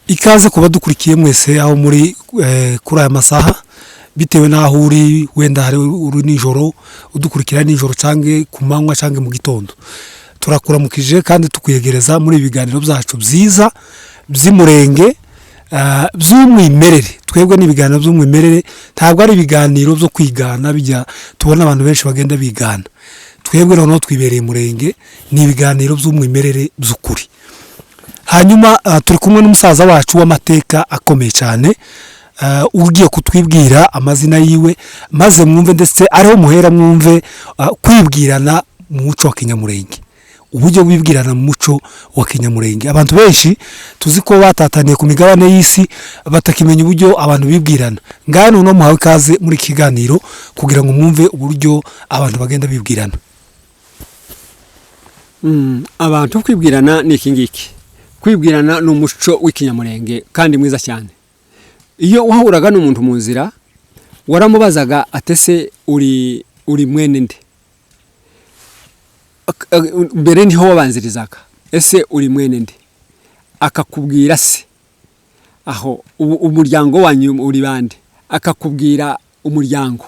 ikaze kuba dukurikiye mwese aho muri kuri aya masaha bitewe naho uri wenda hari uri nijoro udukurikira nijoro cange ku manywa cange mu gitondo turakuramukije kandi tukuyegereza muri ibiganiro byacu byiza by'imurenge by'umwimerere twebwe n'ibiganiro by'umwimerere ntabwo ari ibiganiro byo kwigana bijya tubona abantu benshi bagenda bigana twebwe noneho twibereye murenge ni ibiganiro by'umwimerere by'ukuri. Hanyuma turi kumwe n'umusaza wacu w'amateka akomeye cyane ugiye kutwibwira amazina yiwe maze mwumve ndetse ariho muhera mwumve kwibwirana mu muco wa Kinyamurenge, uburyo bwibwirana mu muco wa Kinyamurenge. Abantu benshi tuzi ko batataniye ku migabane y'isi batakimenya uburyo abantu bibwirana. Ngano no muhawe kaze muri kiganiro kugira ngo mwumve uburyo abantu bagenda bibwirana. Abantu kwibwirana ni ikingiki. Kwibwirana ni umuco w'Ikinyamurenge kandi mwiza cyane. Iyo wahuraga n'umuntu mu nzira waramubazaga atese uri mwene nde, mbere niho wabanzirizaga ese uri mwene nde, akakubwira se aho umuryango wanyu uri bande, akakubwira umuryango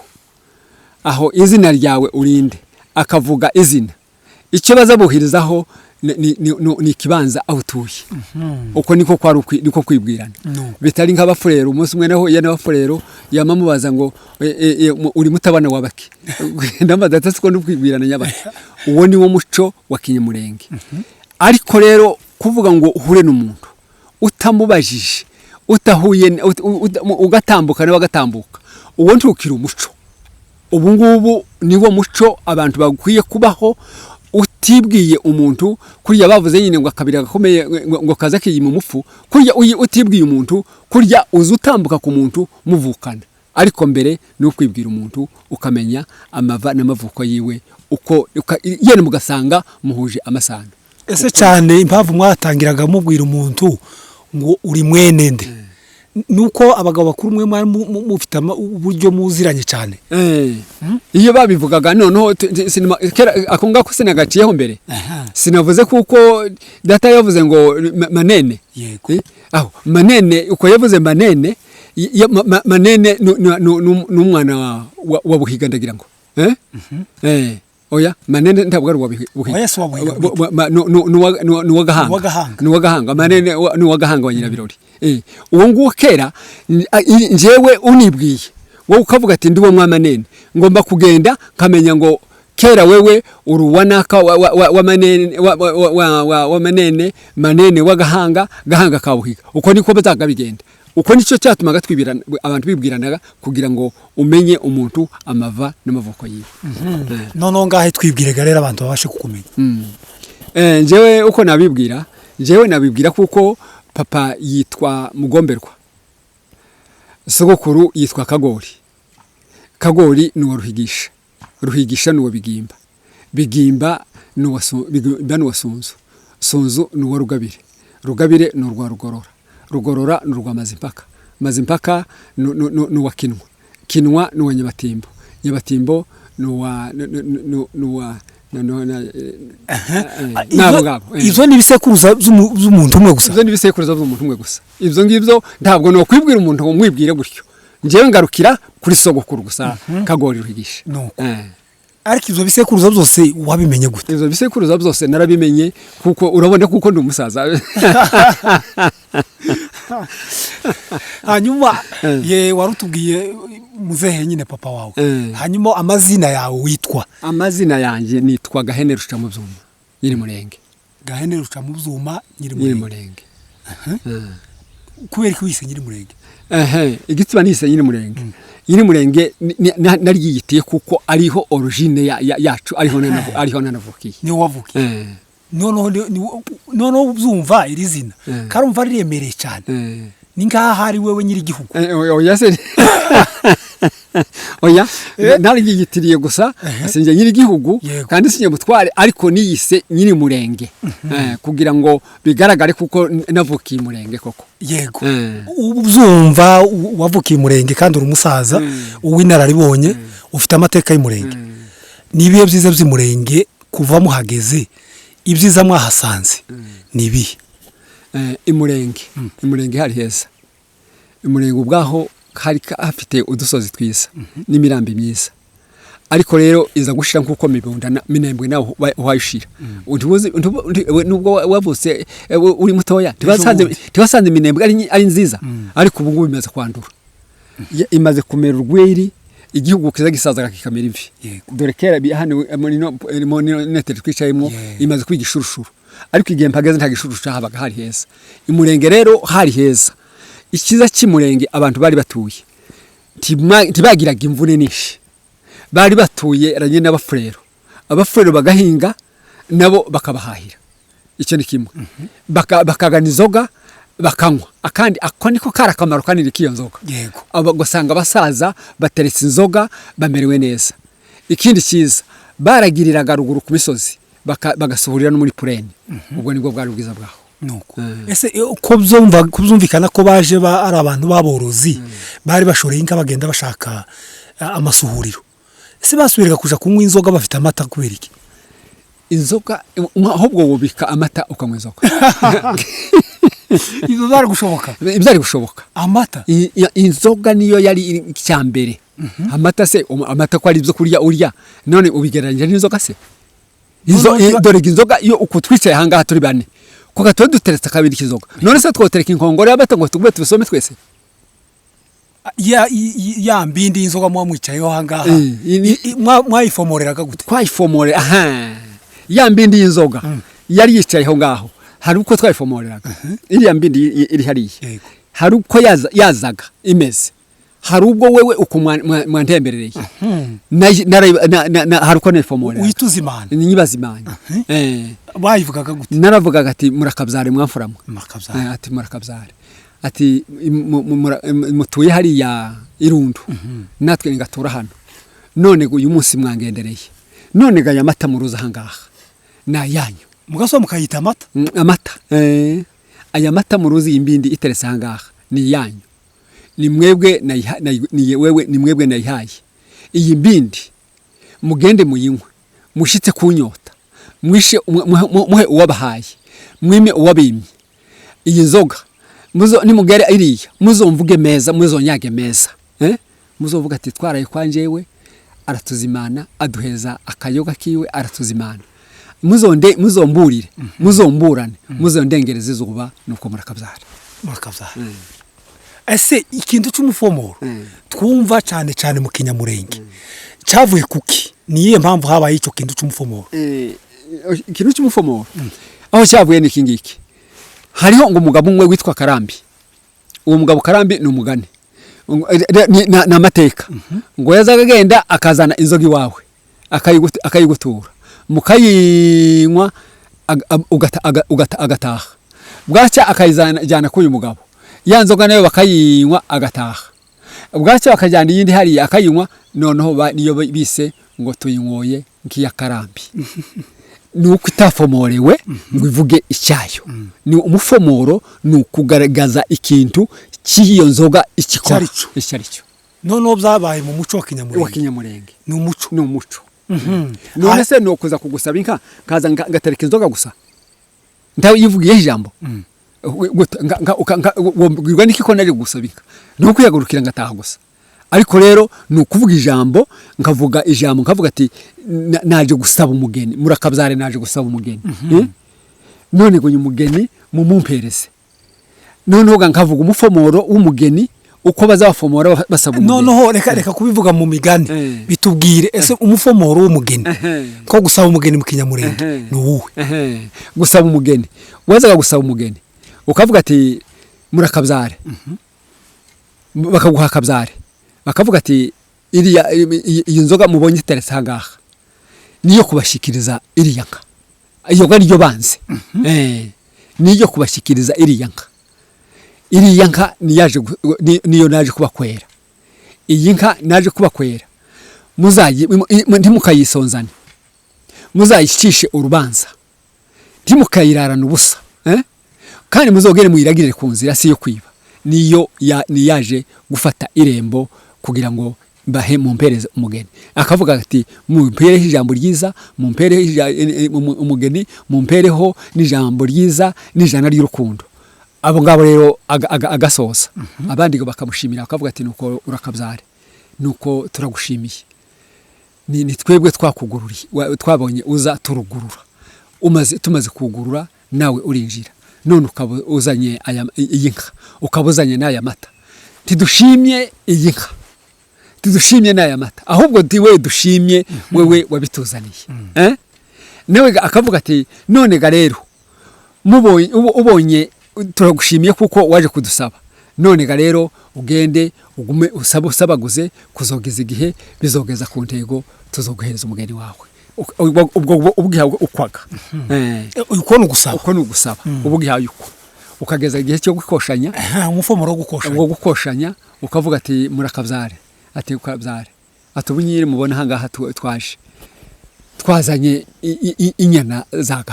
aho izina ryawe urinde, akavuga izina icyo bazabuhirizaho ni kibanza aho tuye. Uko niko kwibwirana. Bitari nk'abafurero umunsi umwe naho yana abafurero yamamubaza ngo uri mutabana wabaki ndambaza siko n'ukwibwirana nyabaki. Uwo ni wo muco wa Kinyamurenge. Ariko rero kuvuga ngo uhure n'umuntu utamubajije utahuye ugatambuka nawe agatambuka, uwo ntukira umuco. Ubu ngubu niwo muco abantu bakwiye kubaho. Utibwiye umuntu kurya bavuze nyine ngo akabira gakomeye ngo kaza kiyi mu mufu, kurya utibwiye umuntu kurya uzutambuka ku muntu muvukana. Ariko mbere no kwibwira umuntu ukamenya amava n'amavuko yiwe uko yene mugasanga muhuje amasano. Ese cyane impamvu mwatangiraga mubwira umuntu ngo uri mwene nde nuko abagabo bakuru mwe mufite uburyo muziranye cyane. Iyo babivugaga noneho akonga ko sinagaciyeho mbere sinavuze kuko data yavuze ngo manene. Yego. Aho manene uko yavuze manene n'umwana wa Buhiga ndagira ngo oya manene ntabwo ari Buhiga. Oya so Buhiga. Nuwagahanga manene nuwagahanga wa Nyirabirori. Uwo nguwo kera njewe unibwiye wowe ukavuga ati ndi wo mwamanene ngomba kugenda kamenya ngo kera wewe uruwanaka wa manene wa manene wagahanga gahanga ka Buhiga. Uko niko bazaga bigenda. Uko nico cyatumaga twibirana abantu bibwiranaga kugira ngo umenye umuntu amava n'amavuko yiwe. Nono ngahe twibwirega rero abantu babashe kukumenya. Njewe uko nabibwira kuko papa yitwa Mugomberwa, sogokuru yitwa Kagori nuwa Ruhigisha nuwa Bigimba nuwa Sonzo nuwa Rugabire nuwa Rugorora nuwa Mazimpaka nuwa Kinwa nuwa Nyabatimbo nuwa izo ni bisekuruza z'umuntu umwe gusa. Izo ni bisekuruza z'umuntu umwe gusa. Ibyo ngibyo ntabwo no kwibwira umuntu ngo mwibwire gutyo. Njewe ngarukira kuri sogokuru gusa Kagori Ruhigisha. Ariko izo bisekuruza byose wabimenye gute? Izo bisekuruza byose narabimenye kuko urabona kuko ndi umusaza. Hanyuma warutubwiye muzehe nyine papa wawe. Hanyuma amazina yawe witwa? Amazina yanjye nitwa Gahene Rucamubyuma nyiri Murenge. Gahene Rucamubyuma nyiri Murenge. Kubera ko wise nyiri Murenge? Igituma nise nyiri Murenge. Nyiri Murenge nariyitiye kuko ariho origine yacu ariho nanavukiye. Ni wavukiye. Nono uzumva iri zina karumva riremereye cyane. Ni ngaha hari wewe nyiri gihugu. Oya se oya nariyitiriye gusa sinje nyiri gihugu kandi sinye mutware ariko niyise nyiri Murenge kugira ngo bigaragare kuko navukiye Murenge koko. Yego. Uzumva wavukiye Murenge kandi uri umusaza uw'inararibonye ufite amateka y'Umurenge. Nibiye byiza by'Umurenge kuva muhageze ibyiza mwahasanze nibihe? imurenge hari heza. Imurenge ubwaho hari hafite udusozi twiza n'imirambi myiza, ariko rero iza gushira nkuko mibunda minembwe naho wayishira. Nubwo wavutse uri mutoya tibasanze minembwe ari nziza, ariko ubu ngubu bimaze kwandura, imaze kumera urwiri, igihugu kiza gisazaga kikamera imvi. Dore kera hano muri netere twicayemo imaze kwigishurushuru, ariko igihe mpagaze nta gishurushu habaga hari heza. Imurenge rero hari heza. Ikiza cy'imurenge abantu bari batuye tibagiraga imvune nishi, bari batuye ranye n'abafurero, abafurero bagahinga nabo bakabahahira. Icyo ni kimwe, bakagana inzoga bakanywa, akandi ako niko karakamaro kanini kiyo nzoga. Gusanga abasaza bateretse inzoga bamerewe neza. Ikindi cyiza baragiriraga ruguru ku misozi bagasuhurira no muri purene. Ubwo nibwo bwari bwiza bwaho. Nuko ese uko kubyumvikana ko baje ari abantu baborozi, bari bashoreye inka bagenda bashaka amasuhuriro. Ese basubiraga kuja kunywa inzoga bafite amata kubera iki? Inzoga ahubwo wubika amata ukanywa inzoga. Ibyo bari gushoboka? Ibyari gushoboka. Amata inzoga niyo yari cyambere. Amata se amata ko ari byo kurya urya, none ubigereranya n'inzoga se? Dore inzoga iyo ukutwicaye hanga turi bane ko gato duteretse kabiri kizoga, none se twotereka inkongoro y'abata ngo tugwe tubisome twese. Ya mbindi inzoga mwicayeho hanga mwayifomoreraga gute? Twayifomore ya mbindi y'inzoga yari yicayeho ngaho, hari uko twayifomoreraga. Iriya mbindi iri hariya, hari uko yazaga imeze, hari ubwo wewe uko mwantemberereye hari uko nifomorera uyituzimana nyibazimana. Bayivugaga gute? Naravugaga ati murakabyare mwamfuramwe, ati murakabyare, ati mutuye hariya Irundu, natwe ngatura hano, none uyu munsi mwangendereye, none gaya amata muruza hangaha na yanyu mugaso mukayita amata. Aya mata muruzi imbindi iteretse hangaha ni yanyu, ni mwebwe ni mwebwe nayihaye. Iyi mbindi mugende muyinywe, mushitse kunyota, mwishe muhe uwabahaye, mwime uwabimye. Iyi nzoga nimugere iriya muzomvuge meza, muzonyage meza, muzovuga ati twaraye kwanjewe aratuzimana, aduheza akayoga kiwe aratuzimana. Muzomburire, muzomburane, muzondengereze izuba, nuko murakabyara. Ese ikintu cy'umufomoro twumva cyane mu Kinyamurenge cyavuye kuki? Niye mpamvu habaye icyo kintu cy'umufomoro? Ikintu cy'umufomoro aho cyavuye ni kingiki. Hariho ngo umugabo umwe witwa Karambi. Uwo mugabo Karambi ni umugani na amateka, ngo yazaga agenda akazana inzoga iwawe akayigutura, mukayinywa agataha. Bwacya akayijyana k'uyu mugabo, ya nzoga nayo bakayinywa agataha. Bwacya bakajyana iyindi hariya akayinywa, noneho niyo bise ngo tuyinyoye nk'iya Karambi. Nuko itafomorewe ngo ivuge icyayo. Ni umufomoro, ni ukugaragaza ikintu cy'iyo nzoga ikikora icyaricyo. Noneho byabaye mu muco wa Kinyamurenge. Ni umuco. None se no kuza kugusaba inka kaza ngatereka inzoga gusa, ndawe yivugiye ijambo wabwirwa n'iki ko nari gusaba inka? No kuyagurukira ngataha gusa. Ariko rero ni ukuvuga ijambo, nkavuga ati naje gusaba umugeni, murakabyare naje gusaba umugeni. None ngo uyu mugeni mumumpereze, noneho nkavuga umufomoro w'umugeni uko bazafomora basaba umugeni. Noneho reka kubivuga mu migani, bitubwire ese umufomoro w'umugeni ko gusaba umugeni mu Kinyamurenge ni uwuhe? Gusaba umugeni, wazaga gusaba umugeni ukavuga ati murakabyare, bakaguha akabyare, bakavuga ati iyi nzoga mubonye iteretse hangaha niyo kubashikiriza iriya nka. Iyo gari ryo banze niyo kubashikiriza iriya nka. Iriya nka niyo naje kubakwera. Iyi nka naje kubakwera, ntimukayisonzane, muzayishishe urubanza, ntimukayirarana ubusa, kandi muzogere muyiragirire ku nzira si yo kwiba. Niyo niyaje gufata irembo kugira ngo bahe mumpereze umugeni. Akavuga ati mumpereho ijambo ryiza, mumpereho umugeni, mumpereho n'ijambo ryiza n'ijana ry'urukundo. abo ngabo rero agasoza abandi bakamushimira bakavuga ati nuko urakabyare nuko turagushimiye ni twebwe twakugururiye twabonye uza turugurura tumaze kugurura nawe urinjira none ukaba uzanye iyi nka ukaba uzanye n'aya mata tidushimye iyi nka tidushimye n'aya mata ahubwo we dushimye wewe wabituzaniye nawe akavuga ati none ga rero ubonye turagushimiye kuko waje kudusaba none ga rero ugende ugume usabaguze kuzogeza igihe bizogeza ku ntego tuzoguhereza umugeni wawe ubwo ubwihawe ukwaga uko ni ugusaba ubwihawe uko ukageza igihe cyo gukoshanya umufomoro wo gukoshanya ukavuga ati murakabyare ati ukabyare ati ubunyiri mubona hangaha twaje twazanye inyana za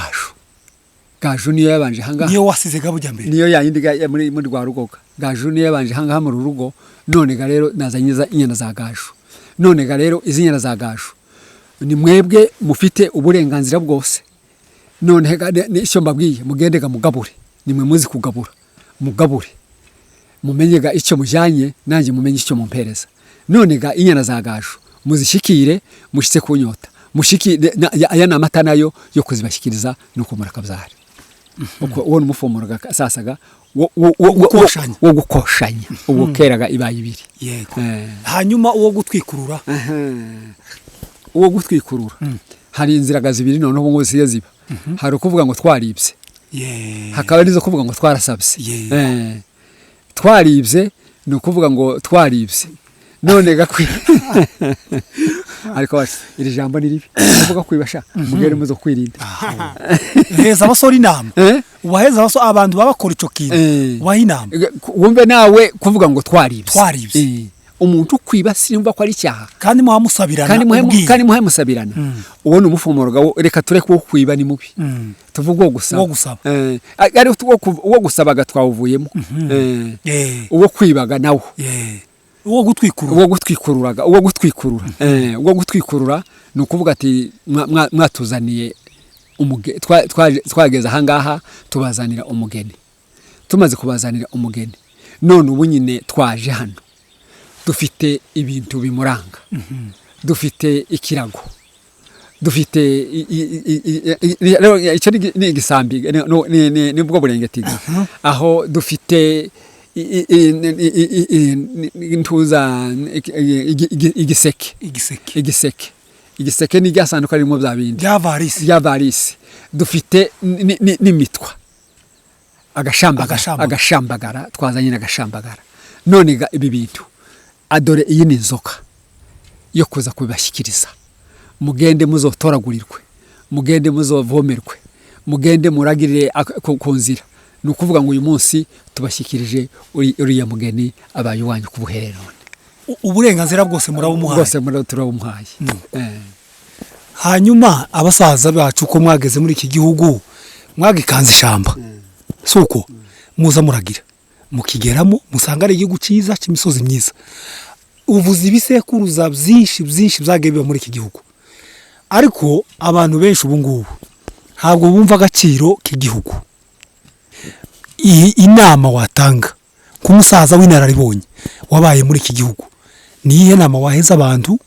gaju niyo yabanje hangaha niyo wasize gabujya mbere niyo yayindi muri rwa rugoga gaju niyo yabanje hangaha mu rugo none ga rero nazanye inyana za gaju none ga rero izi nyana za gaju ni mwebwe mufite uburenganzira bwose none icyo mbabwiye mugendega mugabure nimwe muzi kugabura mugabure mumenyega icyo mujyanye nanjye mumenye icyo mumpereza none ga inyana za gaju muzishikire mushitse kunyota mushikire aya ni amata nayo yo kuzibashyikiriza nuko murakabyare uwo ni umufomoro sasaga wo gukoshanya uwo keraga ibaye ibiri yego hanyuma uwo gutwikurura uwo gutwikurura hari inzira zibiri none ubu ngo ziba hari ukuvuga ngo twaribye hakaba nizo kuvuga ngo twarasabye twaribye ni ukuvuga ngo twaribye none gakwi ariko iri jambo ni ribi uvuga kwibasha mugere muzo kwirinda heza abasore inama ubaheza abasore abantu babakora ico kintu ubaha inama wumve nawe kuvuga ngo twaribye umuntu kwibasira umva ko ari cyaha kandi muhamusabirana kandi muhamusabirana uwo ni umufomoro reka tureke wo kwiba ni mubi tuvuga wo gusaba ari wo gusabaga twawuvuyemo uwo kwibaga nawo uwo gutwikurura ni ukuvuga ati mwatuzaniye twageze ahangaha tubazanira umugeni tumaze kubazanira umugeni none ubu nyine twaje hano dufite ibintu bimuranga dufite ikirago dufite icyo ni igisambi nibwo burengeti aho dufite intuza igiseke ni ryasanduka ririmo bya bindi bya varisi dufite n'imitwa agashambagara twazanye n'agashambagara none ibi bintu adore iyi ni inzoka yo kuza kubibashyikiriza mugende muzotoragurirwe mugende muzovomerwe mugende muragirire ku nzira ni ukuvuga ngo uyu munsi tubashyikirije uriya mugeni abaye iwanyu ku buhererone uburenganzira bwose turabumuhaye hanyuma abasaza bacu ko mwageze muri iki gihugu mwagikanze ishamba si uko muza muragira mukigeramo musanga ari igihugu cyiza cy'imisozi myiza uvuze ibisekuruza byinshi byagiye biba muri iki gihugu ariko abantu benshi ubu ngubu ntabwo bumva agaciro k'igihugu iyi inama watanga k'umusaza w'inararibonye wabaye muri iki gihugu ni iyihe nama waheza abantu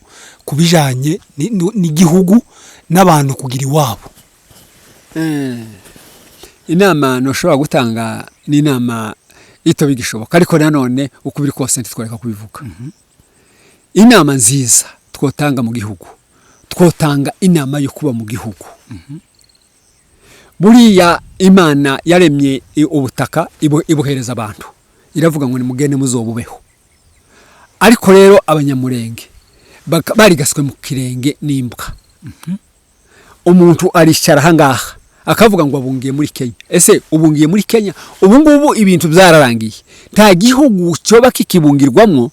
ku bijyanye n'igihugu n'abantu kugira iwabo inama ntushobora gutanga ni inama ito bigishoboka ariko nanone uko biri kose ntitworeka kubivuga inama nziza twotanga mu gihugu twotanga inama yo kuba mu gihugu buriya imana yaremye ubutaka ibuhereza abantu iravuga ngo nimugende muzobubeho ariko rero abanyamurenge barigaswe mu kirenge n'imbwa umuntu aricara ahangaha akavuga ngo abungiye muri Kenya ese ubungiye muri Kenya ubu ngubu ibintu byararangiye nta gihugu cyoba kikibungirwamo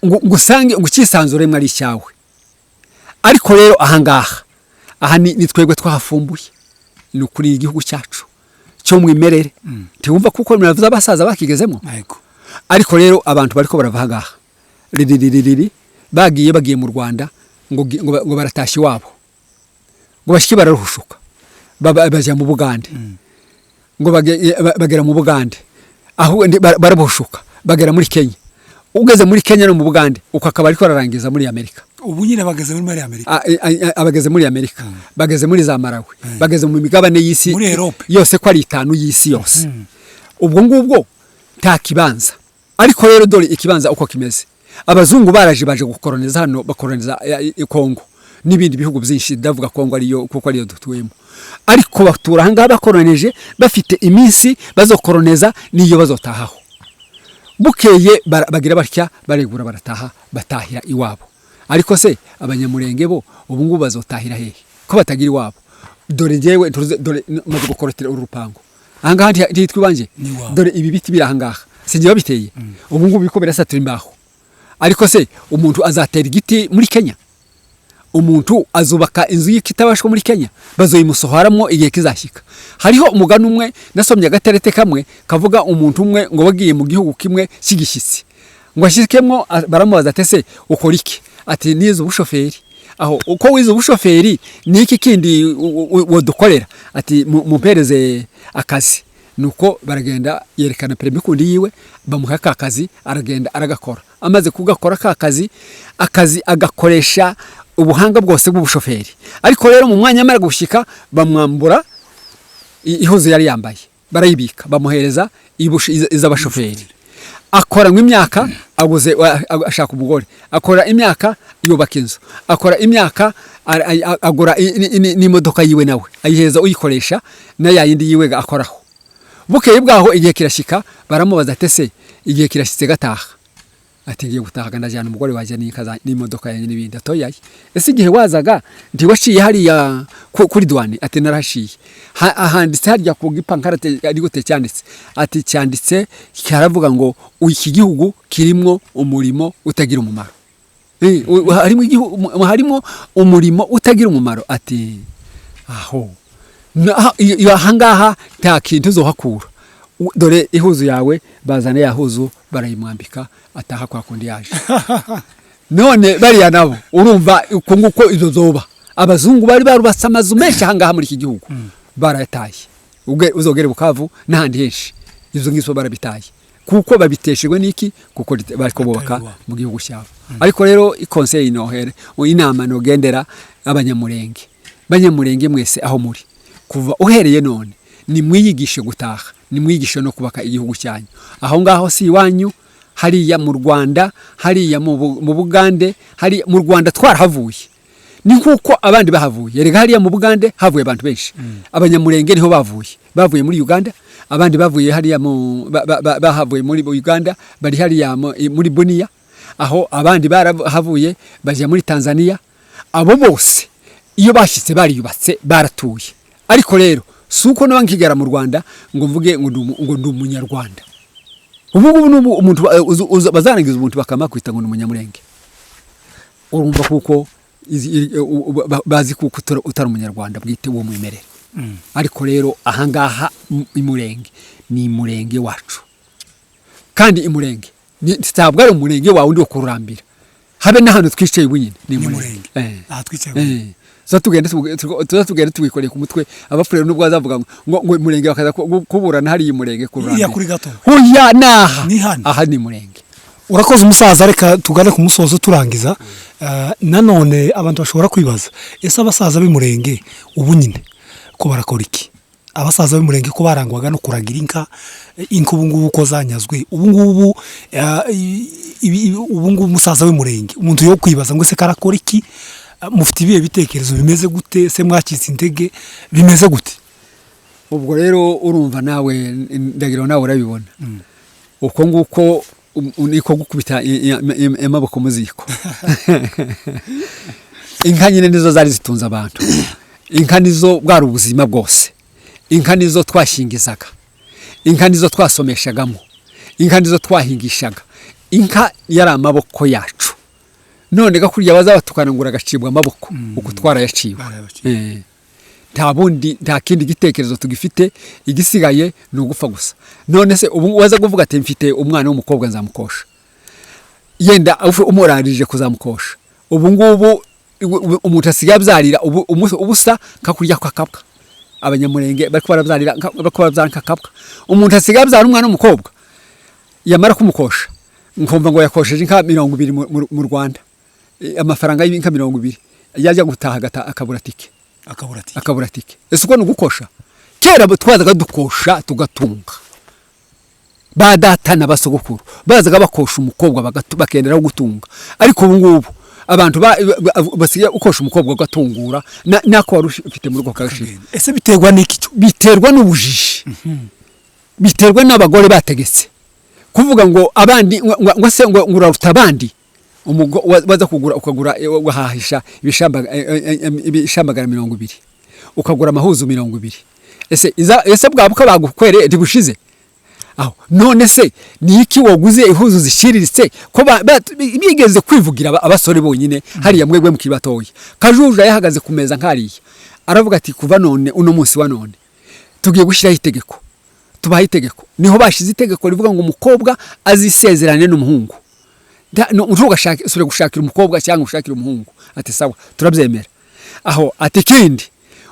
ngo usange ngo kisanzure mwari cyawe ariko rero ahangaha aha ni twebwe twahafumbuye ni ukuri igihugu cyacu cyo mwimerere ntiwumva kuko muravuza abasaza bakigezemo ariko rero abantu bariko barava ahangaha bagiye mu Rwanda ngo baratashye iwabo ngo bashike bararuhushuka bajya mu Bugande ngo bagera mu Bugande aho barabushuka bagera muri Kenya. Ugeze muri Kenya no mu Bugande uko akaba ariko ararangiza muri Amerika. Ubu nyine bageze muri Amerika. Abageze muri Amerika, bageze muri za Malawi, bageze mu migabane y'isi yose ko ari 5 y'isi yose. Ubwo ngubwo nta kibanza. Ariko rero dore ikibanza uko kimeze. Abazungu baje gukoroniza hano, bakoroniza Kongo n'ibindi bihugu byinshi, ndavuga Kongo ariyo kuko ariyo dutuyemo. Ariko batura hanga bakoroneje bafite iminsi bazokoroneza niyo bazotahaho. Bukeye bagira batya baregura barataha batahira iwabo. Ariko se abanyamurenge bo ubu ngubu bazotahira hehe ko batagira iwabo? Dore jewe dore maze gukorotera urupango ahangaha nditwe banje, dore ibi biti biri ahangaha singiye babiteye. Ubu ngubu biko birasatura imbaho. Ariko se umuntu azatera igiti muri Kenya? Umuntu azubaka inzu y'ikitabashwa muri Kenya bazoyimusoharamo igihe kizashyika. Hariho umugani umwe nasomye agaterete kamwe kavuga umuntu umwe ngo bagiye mu gihugu kimwe cy'igishyitsi ngo ashikemwo, baramubaza atese ukora iki? Ati nize ubushoferi. Aho uko wize ubushoferi ni iki kindi wodukorera? Ati mumpereze akazi. Nuko baragenda yerekana permis kundi yiwe, bamuha akazi aragenda aragakora. Amaze kugakora akazi agakoresha ubuhanga bwose bw'ubushoferi. Ariko rero mu mwanya amara gushika bamwambura ihuzu yari yambaye, barayibika bamuhereza iz'abashoferi. Akora nk'imyaka aguze ashaka umugore, akora imyaka yubaka inzu, akora imyaka agura n'imodoka yiwe nawe ayiheza uyikoresha na yayindi yiwe akoraho. Bukeye bwaho igihe kirashika baramubaza atese igihe kirashitse gataha. Ati ngiye gutaha ndajyana umugore waje n'imodoka yanjye n'ibindi. Atoyaye ese igihe wazaga ndi waciye hariya kuri douane? Ati narashiye. Ahanditse harya ku gipankarate ari gute cyanditse? Ati cyanditse cyaravuga ngo iki gihugu kirimwo umurimo utagira umumaro. Harimo umurimo utagira umumaro. Ati aho ahangaha nta kintu uzohakura. Dore ihuzu yawe bazana yahuzu barayimwambika ataha kwa kundi yaje. None bariya nabo urumva uko nguko izo zoba. Abazungu bari barubatse amazu menshi ahangaha muri iki gihugu barataye. Ubwe uzogere Bukavu n'ahandi henshi izo ngiso barabitaye kuko babiteshejwe n'iki? Kuko bariko bubaka mu gihugu cyabo. Ariko rero ikonseye inohere inama no gendera abanyamurenge mwese aho muri kuva uhereye none ni mwiyigishe gutaha, ni mwiyigishe no kubaka igihugu cyanyu. Aho ngaho si iwanyu, hariya mu Rwanda, hariya mu Bugande, hari mu Rwanda twarahavuye. Ni nkuko abandi bahavuye. Erega hariya mu Bugande havuye abantu benshi. Abanyamurenge niho bavuye muri Uganda, abandi bavuye hariya bahavuye muri Uganda, bari hariya muri Bunia. Aho abandi barahavuye baje muri Tanzania. Abo bose iyo bashyitse bariyubatse baratuye. Ariko rero suko n'abankigara mu Rwanda ngo mvuge ngo ndi umunyarwanda. Ubu umuntu bazarangiza umuntu bakamakwita ngo umunyamurenge. Urumva kuko bazi kuko utari umunyarwanda bwite wo mwemerere. Ariko rero ahangaha imurenge ni imurenge wacu. Kandi imurenge ntabwo ari umurenge wawe ndi kururambira. Habe n'ahantu twicaye bunyine ni imurenge. Twicaye. Tugenda tuwikoreye ku mutwe abafurero nubwo bazavuga ngo imurenge bakaza kuburana hari imurenge kururambira. Kuri gato. Hoya naha. Aha ni imurenge. Urakoze umusaza, reka tugane ku musozo turangiza. Nanone abantu bashobora kwibaza ese abasaza b'imurenge ubu nyine ko barakora iki? Abasaza b'imurenge ko barangwaga no kuragira inka ubu ngubu ko zanyazwe. Ubu ngubu umusaza w'imurenge umuntu yo kwibaza ngo ese karakora iki? Mufite ibihe bitekerezo bimeze gute? Se mwakitse intege bimeze gute? Ubwo rero urumva nawe ndagira nawe urabibona. Uko nguko niko gukubita amaboko muziko. Inka nyine nizo zari zitunze abantu. Inka nizo bwari ubuzima bwose. Inka nizo twashingizaga. Inka nizo twasomeshagamo. Inka nizo twahingishaga. Inka yari amaboko yacu. None gakurya bazabatukanangura gacibwa amaboko uko twarayaciwe. Nta kindi gitekerezo tugifite, igisigaye no gupfa gusa. None se ubu waza kuvuga ati mfite umwana w'umukobwa nzamukosha. Yenda umurarije kuzamukosha. Ubu ngubu umuntu asigaye abyarira ubusa kakurya kwakabwa. Abanyamurenge bariko barabyarira bakabazana kakabwa. Umuntu asigaye abyara umwana w'umukobwa yamara kumukosha nkumva ngo yakosheje inka 200 mu Rwanda, amafaranga y'inka 200, yajya gutaha akabura tike, akabura tike. Ese uko nugukosha kera twazaga dukosha tugatunga, badatana basogokuru bazaga bakosha umukobwa bakenderaho gutunga. Ariko ubu ngubu abantu basigaye ukosha umukobwa ugatungura nako wari ufite mu rugo kagashira. Ese biterwa n'iki? Biterwa n'ubujiji, biterwa n'abagore bategetse kuvuga ngo abandi ngo se ngo uraruta abandi, waza kugura ukagura wahahisha ibishambagara 200, ukagura amahuzu 200. Ese bwabuka bagukwereye ntibushize aho. None se ni iki waguze ihuzu zishiriritse ko bigeze kwivugira abasore bonyine hariya mwegwe mukibatoye. Kajuja yahagaze ku meza nkariya aravuga ati kuva none uno munsi wa none tugiye gushyiraho itegeko, tubaha itegeko. Niho bashize itegeko rivuga ngo umukobwa azisezerane n'umuhungu, ntugashake sure gushakira umukobwa cyangwa ushakira umuhungu. Ati sawa turabyemera. Aho ati kindi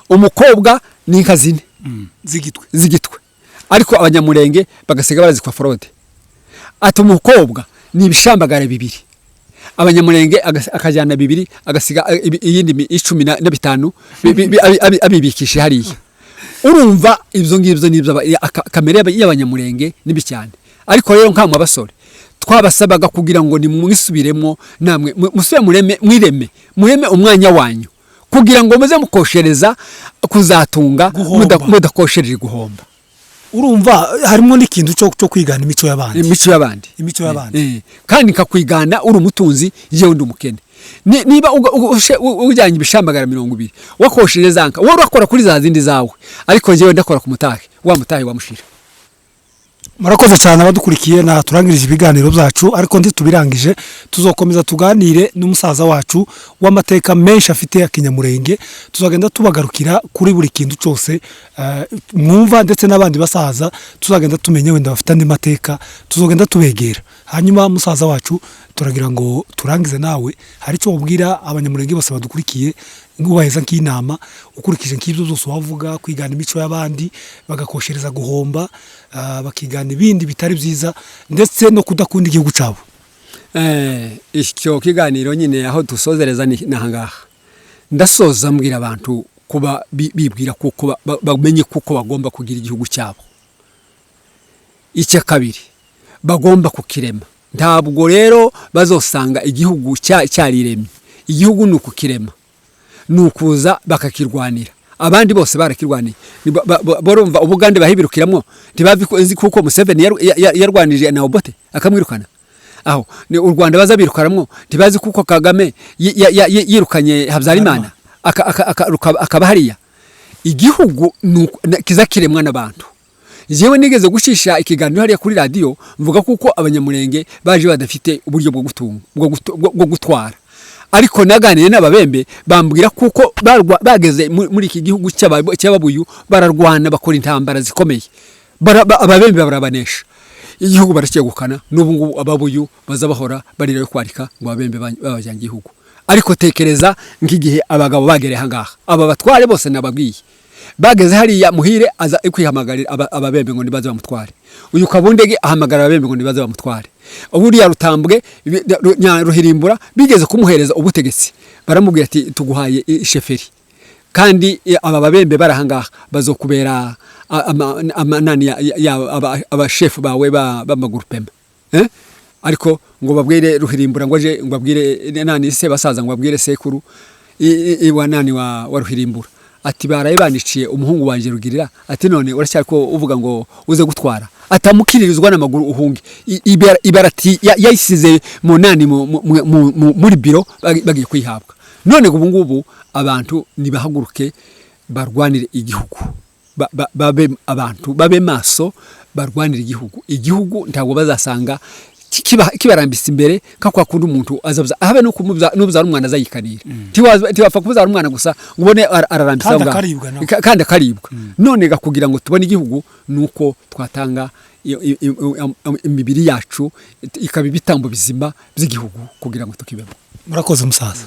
umukobwa ni inkazine zigitwe, ariko abanyamurenge bagasiga barazikwa fraude. Ati umukobwa ni ibishambagara 2, abanyamurenge akajyana 2 agasiga iyindi 15 abibikishe hariya. Urumva ibyo ngibyo nibyo kamere y'abanyamurenge nibi cyane. Ariko rero nkamwe abasore twabasabaga kugira ngo ni mwisubiremo namwe musubire mureme umwanya wanyu kugira ngo muze mukoshereza kuzatunga mudakoshereje guhomba. Urumva harimo n'ikintu cyo kwigana imico y'abandi, kandi kakwigana uri umutunzi je undi umukene. Niba ujyanye ibishambagara 200 wakoshereza nka wowe urakora kuri za zindi zawe, ariko jewe ndakora ku mutahe wa mutahe wamushira. Murakoze cyane abadukurikiye, na turangirije ibiganiro byacu, ariko ndi tubirangije tuzokomeza tuganire n'umusaza wacu w'amateka menshi afite ya Kinyamurenge. Tuzagenda tubagarukira kuri buri kintu cyose mwumva, ndetse n'abandi basaza tuzagenda tumenye wenda bafite andi mateka, tuzogenda tubegera. Hanyuma musaza wacu turagira ngo turangize nawe hari cyo ubwira abanyamurenge bose badukurikiye ngubaheza nk'inama ukurikije nk'ibyo byose wavuga, kwigana imico y'abandi bagakoshereza guhomba, bakigana ibindi bitari byiza, ndetse no kudakunda igihugu cyabo. Icyo kiganiro nyine aho dusozereza nahangaha ndasoza mbwira abantu kuba bibwira kuko bamenye kuko bagomba kugira igihugu cyabo. Icya kabiri bagomba kukirema. Ntabwo rero bazosanga igihugu cyariremye. Igihugu nuko kirema, nukuza bakakirwanira. Abandi bose barakirwaniye. Borumva Ubugande bahibirukiramo ntibazi kuko Museveni yarwanije na Obote akamwirukana. Aho ni u Rwanda bazabirukaramwo ntibazi kuko Kagame yirukanye Habyarimana akaba hariya. Igihugu kizakiremwa n'abantu. Jewe nigeze gushisha ikiganiro hariya kuri radio mvuga kuko abanyamurenge baje badafite uburyo bwo gutunga bwo gutwara. Ariko naganire n'ababembe bambwira kuko bageze muri iki gihugu cy'ababuyu bararwana bakora intambara zikomeye. Ababembe barabanesha. Igihugu baracyegukana n'ubu ngubu ababuyu bazabahora barira yo kwarika ngo ababembe babajyanye igihugu. Ariko tekereza nk'igihe abagabo bagere hangaha, aba batware bose nababwiye bageze hariya muhire aza kwihamagarira ababembe ngo nibaze bamutware. Uyu Kabundege ahamagara ababembe ngo nibaze bamutware. Uburiya Rutambwe Ruhirimbura bigeze kumuhereza ubutegetsi, baramubwira ati tuguhaye isheferi, kandi aba babembe barahangaha bazokubera amanani abashefu bawe b'amagurupema. Ariko ngo babwire Ruhirimbura ngo aje ngo babwire nani se basaza ngo babwire sekuru iwa nani wa Ruhirimbura ati baraye baniciye umuhungu wanje Rugirira, ati none uracyari ko uvuga ngo uze gutwara, atamukiririzwa n'amaguru uhunge. Ibarati yayisize mu nani muri biro bagiye kwihabwa. None ubu ngubu abantu nibahaguruke barwanire igihugu, abantu babe maso barwanire igihugu. Igihugu ntabwo bazasanga kibarambisa imbere kakwa kundi umuntu azabuza habe no kumubza umwana azayikanira. Tiwapfa kubuza umwana gusa ubone ararambisa kandi akaribwa. None gakugira ngo tubone igihugu nuko twatanga imibiri yacu ikaba ibitambo bizima by'igihugu kugira ngo tukibemo. Murakoze musaza.